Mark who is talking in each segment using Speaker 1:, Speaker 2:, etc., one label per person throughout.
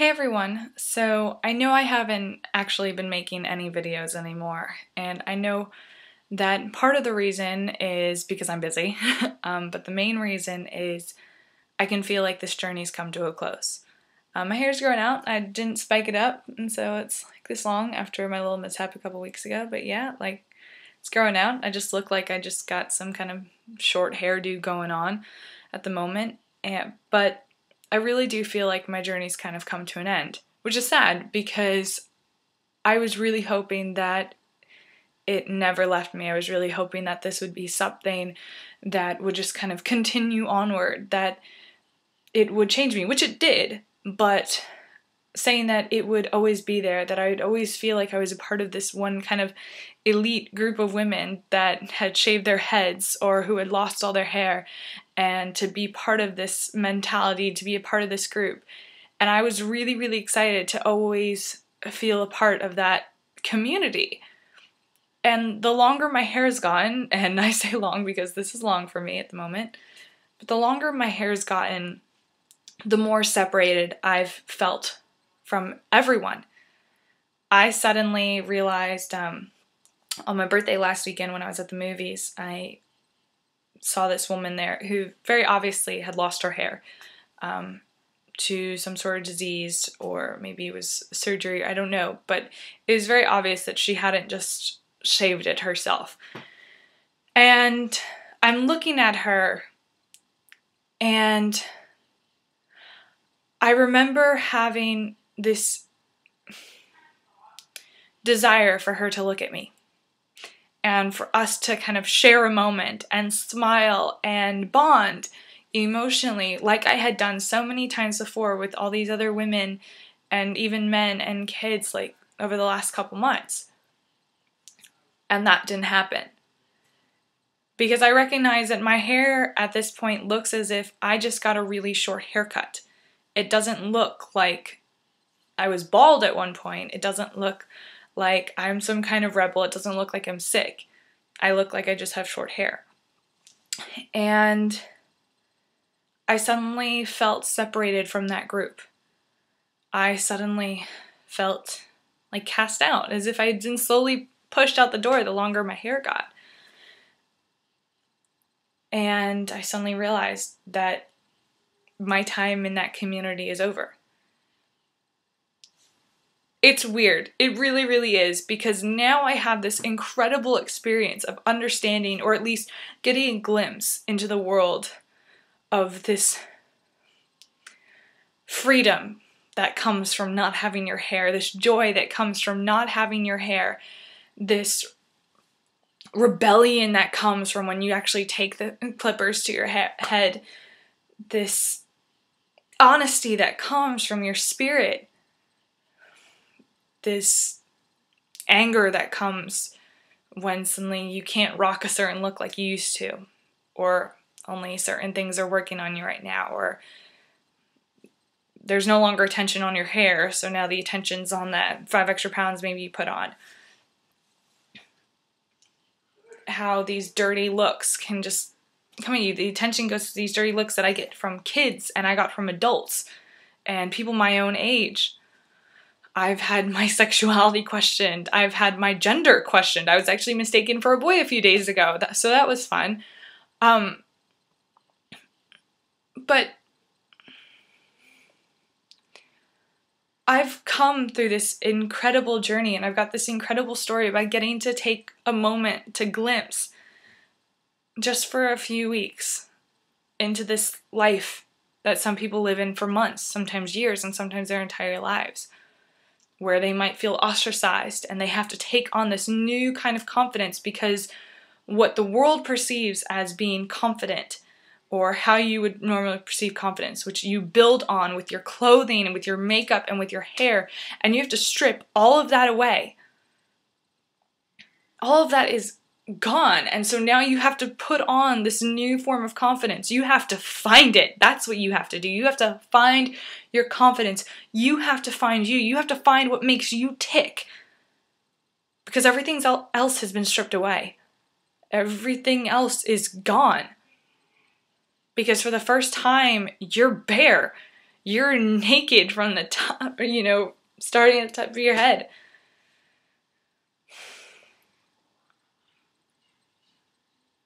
Speaker 1: Hey everyone! So I know I haven't actually been making any videos anymore, and I know that part of the reason is because I'm busy, but the main reason is I can feel like this journey's come to a close. My hair's growing out. I didn't spike it up, and so it's like this long after my little mishap a couple weeks ago, but yeah, like it's growing out. I just look like I just got some kind of short hairdo going on at the moment, but I really do feel like my journey's kind of come to an end, which is sad because I was really hoping that it never left me. I was really hoping that this would be something that would just kind of continue onward, that it would change me, which it did, but saying that it would always be there, that I would always feel like I was a part of this one kind of elite group of women that had shaved their heads or who had lost all their hair, and to be part of this mentality, to be a part of this group. And I was really, really excited to always feel a part of that community. And the longer my hair's gotten, and I say long because this is long for me at the moment, but the longer my hair's gotten, the more separated I've felt from everyone. I suddenly realized on my birthday last weekend when I was at the movies, I saw this woman there who very obviously had lost her hair to some sort of disease, or maybe it was surgery, I don't know, but it was very obvious that she hadn't just shaved it herself. And I'm looking at her, and I remember having this desire for her to look at me and for us to kind of share a moment and smile and bond emotionally like I had done so many times before with all these other women and even men and kids like over the last couple months. And that didn't happen. Because I recognize that my hair at this point looks as if I just got a really short haircut. It doesn't look like I was bald at one point. It doesn't look like I'm some kind of rebel. It doesn't look like I'm sick. I look like I just have short hair. And I suddenly felt separated from that group. I suddenly felt like cast out, as if I had been slowly pushed out the door the longer my hair got. And I suddenly realized that my time in that community is over. It's weird. It really, really is, because now I have this incredible experience of understanding, or at least getting a glimpse into the world of this freedom that comes from not having your hair, this joy that comes from not having your hair, this rebellion that comes from when you actually take the clippers to your head, this honesty that comes from your spirit, this anger that comes when suddenly you can't rock a certain look like you used to, or only certain things are working on you right now, or there's no longer attention on your hair, so now the attention's on that 5 extra pounds maybe you put on. How these dirty looks can just come at you. The attention goes to these dirty looks that I get from kids and I got from adults and people my own age. I've had my sexuality questioned. I've had my gender questioned. I was actually mistaken for a boy a few days ago, so that was fun. But I've come through this incredible journey, and I've got this incredible story about getting to take a moment to glimpse, just for a few weeks, into this life that some people live in for months, sometimes years, and sometimes their entire lives, where they might feel ostracized and they have to take on this new kind of confidence because what the world perceives as being confident, or how you would normally perceive confidence, which you build on with your clothing and with your makeup and with your hair, and you have to strip all of that away. All of that is gone, and so now you have to put on this new form of confidence. You have to find it. That's what you have to do. You have to find your confidence. You have to find you. You have to find what makes you tick, because everything else has been stripped away. Everything else is gone. Because for the first time, you're bare. You're naked from the top, starting at the top of your head.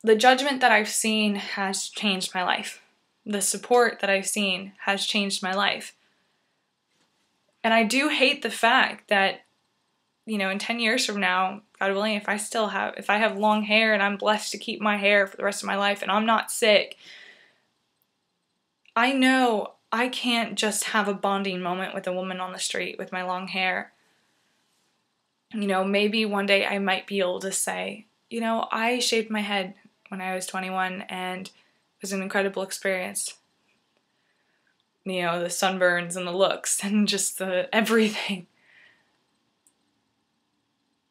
Speaker 1: The judgment that I've seen has changed my life. The support that I've seen has changed my life. And I do hate the fact that, in 10 years from now, God willing, if I have long hair and I'm blessed to keep my hair for the rest of my life and I'm not sick, I know I can't just have a bonding moment with a woman on the street with my long hair. Maybe one day I might be able to say, I shaved my head when I was 21 and it was an incredible experience. The sunburns and the looks and just the everything.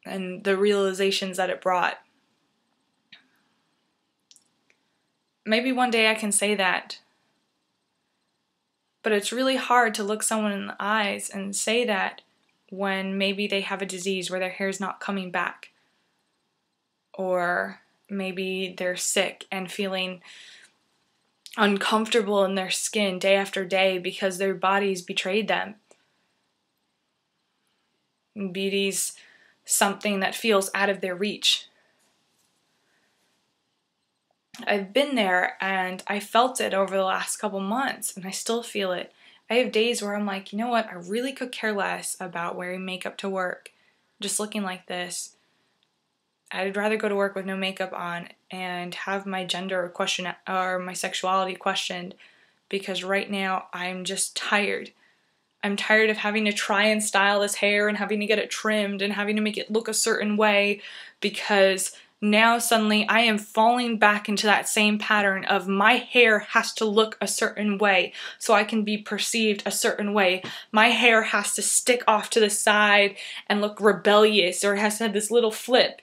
Speaker 1: And the realizations that it brought. Maybe one day I can say that. But it's really hard to look someone in the eyes and say that when maybe they have a disease where their hair's not coming back. Or maybe they're sick and feeling uncomfortable in their skin day after day because their bodies betrayed them. And beauty's something that feels out of their reach. I've been there and I felt it over the last couple months and I still feel it. I have days where I'm like, you know what, I really could care less about wearing makeup to work, just looking like this. I'd rather go to work with no makeup on and have my gender question or my sexuality questioned because right now I'm just tired. I'm tired of having to try and style this hair and having to get it trimmed and having to make it look a certain way because now suddenly I am falling back into that same pattern of my hair has to look a certain way so I can be perceived a certain way. My hair has to stick off to the side and look rebellious, or it has to have this little flip.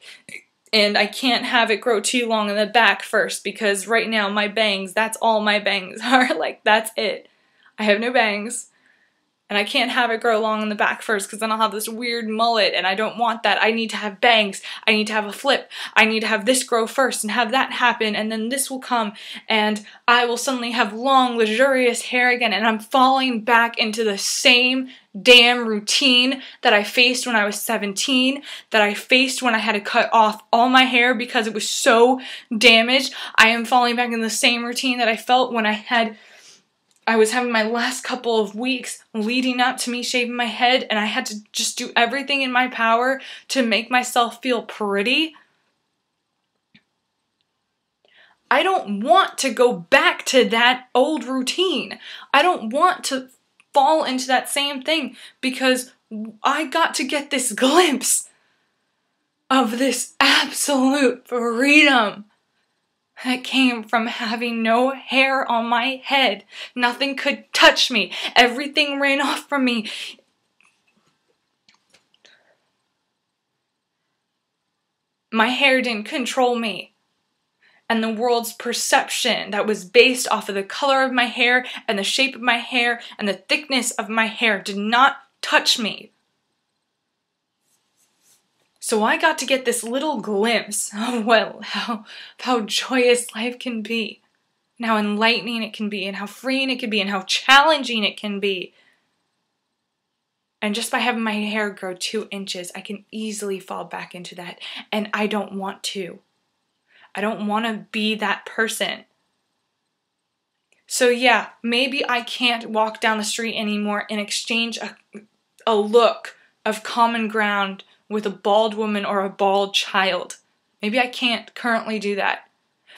Speaker 1: And I can't have it grow too long in the back first because right now my bangs, that's all my bangs are. Like, that's it. I have no bangs. And I can't have it grow long in the back first because then I'll have this weird mullet and I don't want that. I need to have bangs. I need to have a flip. I need to have this grow first and have that happen and then this will come and I will suddenly have long, luxurious hair again and I'm falling back into the same damn routine that I faced when I was 17, that I faced when I had to cut off all my hair because it was so damaged. I am falling back in the same routine that I felt when I was having my last couple of weeks leading up to me shaving my head and I had to just do everything in my power to make myself feel pretty. I don't want to go back to that old routine. I don't want to fall into that same thing because I got to get this glimpse of this absolute freedom that came from having no hair on my head. Nothing could touch me. Everything ran off from me. My hair didn't control me. And the world's perception that was based off of the color of my hair and the shape of my hair and the thickness of my hair did not touch me. So I got to get this little glimpse of how joyous life can be, and how enlightening it can be, and how freeing it can be, and how challenging it can be. And just by having my hair grow 2 inches, I can easily fall back into that, and I don't want to. I don't want to be that person. So yeah, maybe I can't walk down the street anymore and exchange a look of common ground with a bald woman or a bald child. Maybe I can't currently do that.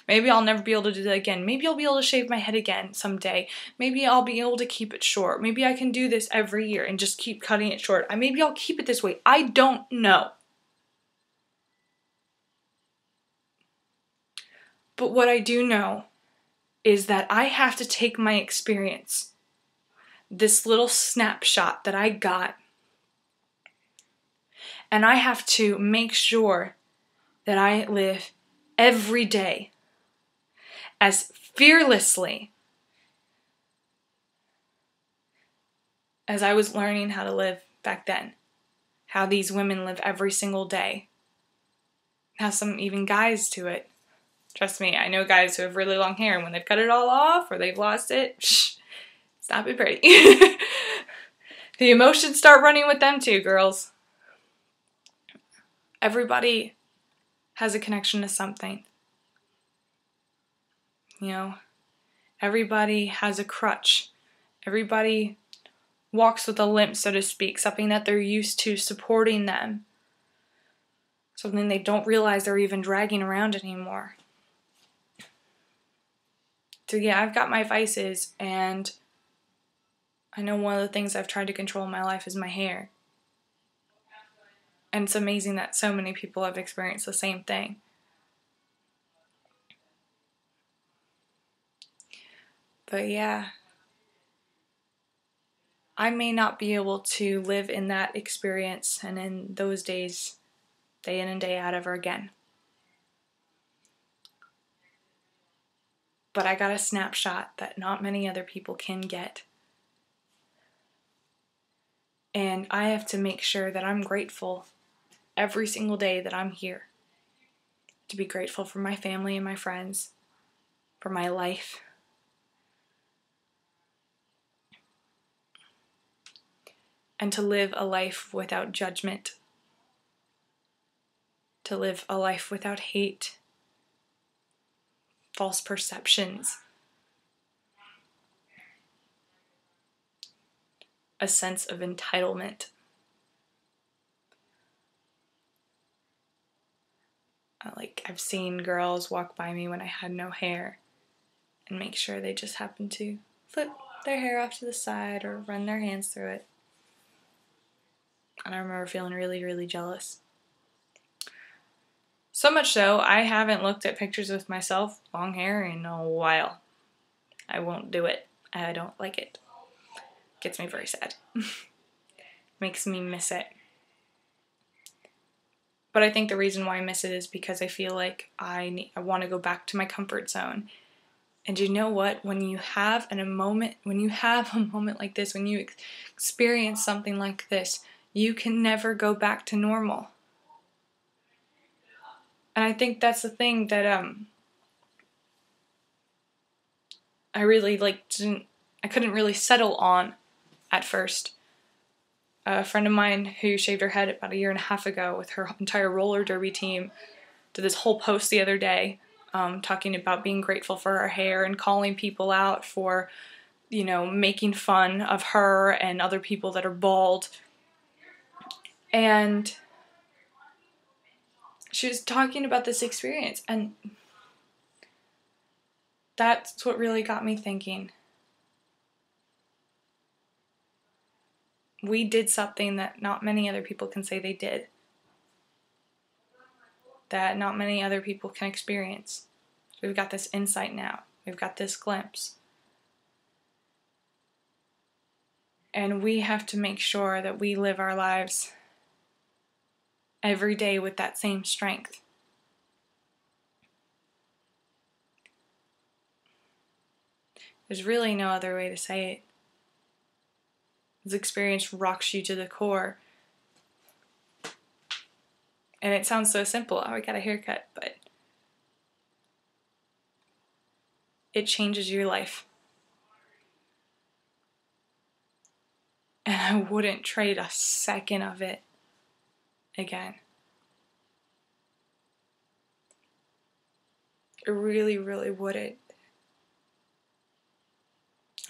Speaker 1: Maybe I'll never be able to do that again. Maybe I'll be able to shave my head again someday. Maybe I'll be able to keep it short. Maybe I can do this every year and just keep cutting it short. Maybe I'll keep it this way. I don't know. But what I do know is that I have to take my experience, this little snapshot that I got, and I have to make sure that I live every day as fearlessly as I was learning how to live back then. How these women live every single day. How some even guys do it. Trust me, I know guys who have really long hair and when they've cut it all off or they've lost it, it's It's not been pretty. The emotions start running with them too, girls. Everybody has a connection to something. You know, everybody has a crutch. Everybody walks with a limp, so to speak, something that they're used to supporting them. Something they don't realize they're even dragging around anymore. So yeah, I've got my vices, and I know one of the things I've tried to control in my life is my hair. And it's amazing that so many people have experienced the same thing. But yeah, I may not be able to live in that experience and in those days, day in and day out, ever again. But I got a snapshot that not many other people can get. And I have to make sure that I'm grateful every single day that I'm here. To be grateful for my family and my friends, for my life. And to live a life without judgment. To live a life without hate, false perceptions, a sense of entitlement. I've seen girls walk by me when I had no hair and make sure they just happen to flip their hair off to the side or run their hands through it. And I remember feeling really, really jealous. So much so, I haven't looked at pictures with myself, long hair, in a while. I won't do it. I don't like it. Gets me very sad. Makes me miss it. But I think the reason why I miss it is because I feel like I want to go back to my comfort zone. And you know what? When you have a moment like this, when you experience something like this, you can never go back to normal. And I think that's the thing that I really I couldn't really settle on at first. A friend of mine who shaved her head about 1.5 years ago with her entire roller derby team did this whole post the other day talking about being grateful for her hair and calling people out for, making fun of her and other people that are bald. And she was talking about this experience, and that's what really got me thinking. We did something that not many other people can say they did. That not many other people can experience. We've got this insight now. We've got this glimpse. And we have to make sure that we live our lives every day with that same strength. There's really no other way to say it. This experience rocks you to the core. And it sounds so simple. Oh, I got a haircut, but it changes your life. And I wouldn't trade a second of it again. I really, really wouldn't.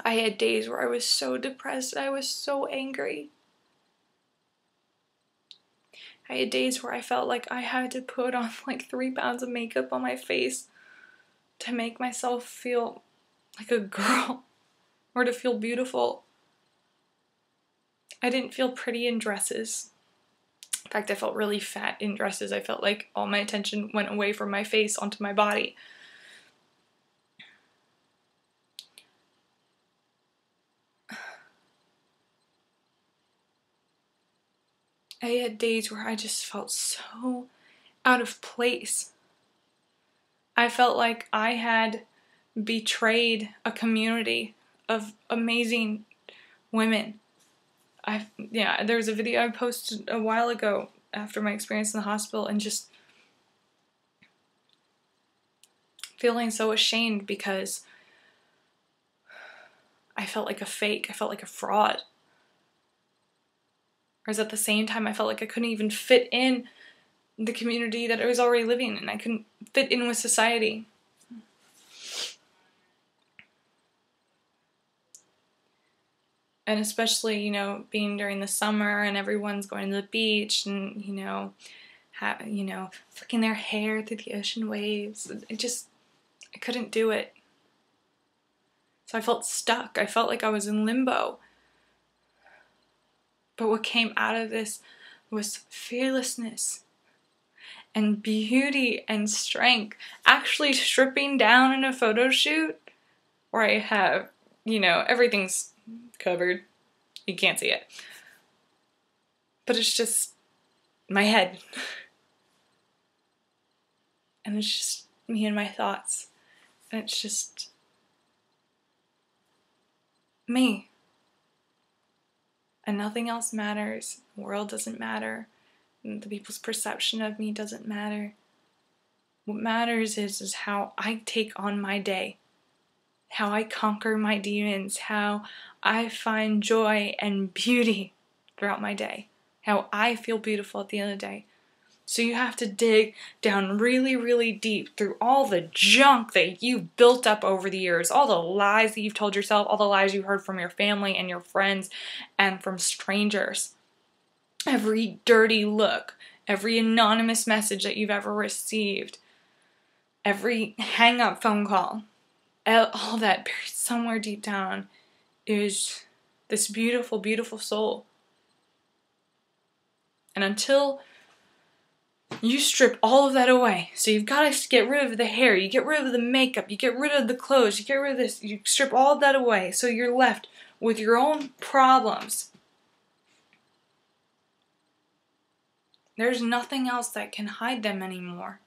Speaker 1: I had days where I was so depressed, I was so angry. I had days where I felt like I had to put on 3 pounds of makeup on my face to make myself feel like a girl or to feel beautiful. I didn't feel pretty in dresses. In fact, I felt really fat in dresses. I felt like all my attention went away from my face onto my body. I had days where I just felt so out of place. I felt like I had betrayed a community of amazing women. There was a video I posted a while ago after my experience in the hospital, and just feeling so ashamed because I felt like a fake. I felt like a fraud. Whereas at the same time, I felt like I couldn't even fit in the community that I was already living in. I couldn't fit in with society. And especially, you know, being during the summer and everyone's going to the beach and, you know, flicking their hair through the ocean waves. I couldn't do it. So I felt stuck. I felt like I was in limbo. But what came out of this was fearlessness and beauty and strength. Actually stripping down in a photo shoot where I have, you know, everything's covered. You can't see it. But it's just my head. And it's just me and my thoughts. And it's just me. And nothing else matters. The world doesn't matter. And the people's perception of me doesn't matter. What matters is how I take on my day. How I conquer my demons. How I find joy and beauty throughout my day. How I feel beautiful at the end of the day. So you have to dig down really, really deep through all the junk that you've built up over the years, all the lies that you've told yourself, all the lies you heard from your family and your friends and from strangers. Every dirty look, every anonymous message that you've ever received, every hang-up phone call, all that buried somewhere deep down is this beautiful, beautiful soul. And until you strip all of that away. So you've got to get rid of the hair, you get rid of the makeup, you get rid of the clothes, you get rid of this, you strip all of that away. So you're left with your own problems. There's nothing else that can hide them anymore.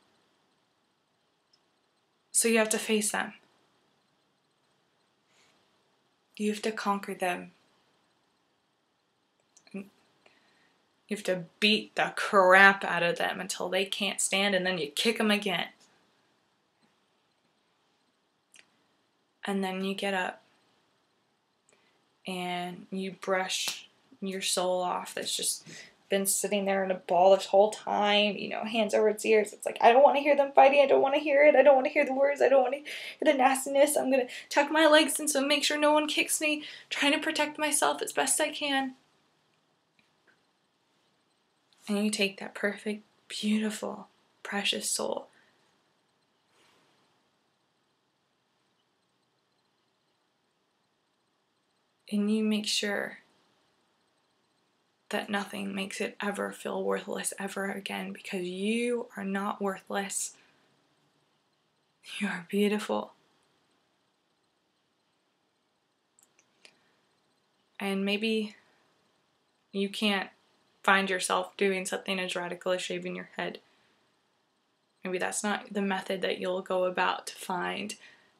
Speaker 1: So you have to face them. You have to conquer them. You have to beat the crap out of them until they can't stand, and then you kick them again. And then you get up and you brush your soul off that's just been sitting there in a ball this whole time, you know, hands over its ears. It's like, I don't want to hear them fighting. I don't want to hear it. I don't want to hear the words. I don't want to hear the nastiness. I'm going to tuck my legs in so make sure no one kicks me, trying to protect myself as best I can. And you take that perfect, beautiful, precious soul. And you make sure that nothing makes it ever feel worthless ever again, because you are not worthless. You are beautiful. And maybe you can't find yourself doing something as radical as shaving your head. Maybe that's not the method that you'll go about to find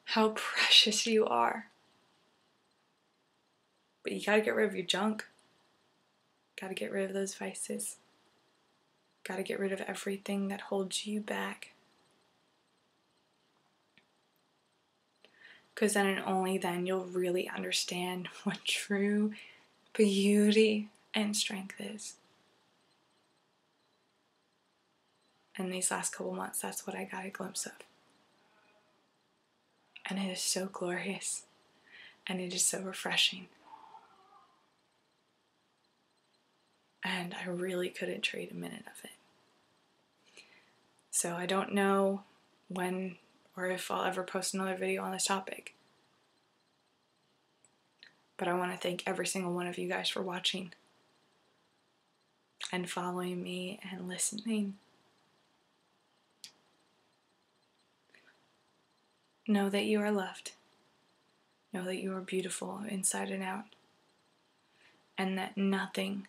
Speaker 1: how precious you are. But you gotta get rid of your junk. Gotta get rid of those vices. Gotta get rid of everything that holds you back. Because then and only then you'll really understand what true beauty and strength is. And these last couple months, that's what I got a glimpse of. And it is so glorious. And it is so refreshing. And I really couldn't trade a minute of it. So I don't know when or if I'll ever post another video on this topic. But I want to thank every single one of you guys for watching and following me and listening. Know that you are loved. Know that you are beautiful inside and out. And that nothing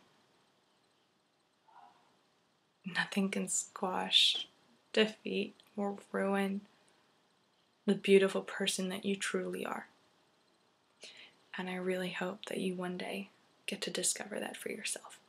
Speaker 1: can squash, defeat, or ruin the beautiful person that you truly are. And I really hope that you one day get to discover that for yourself.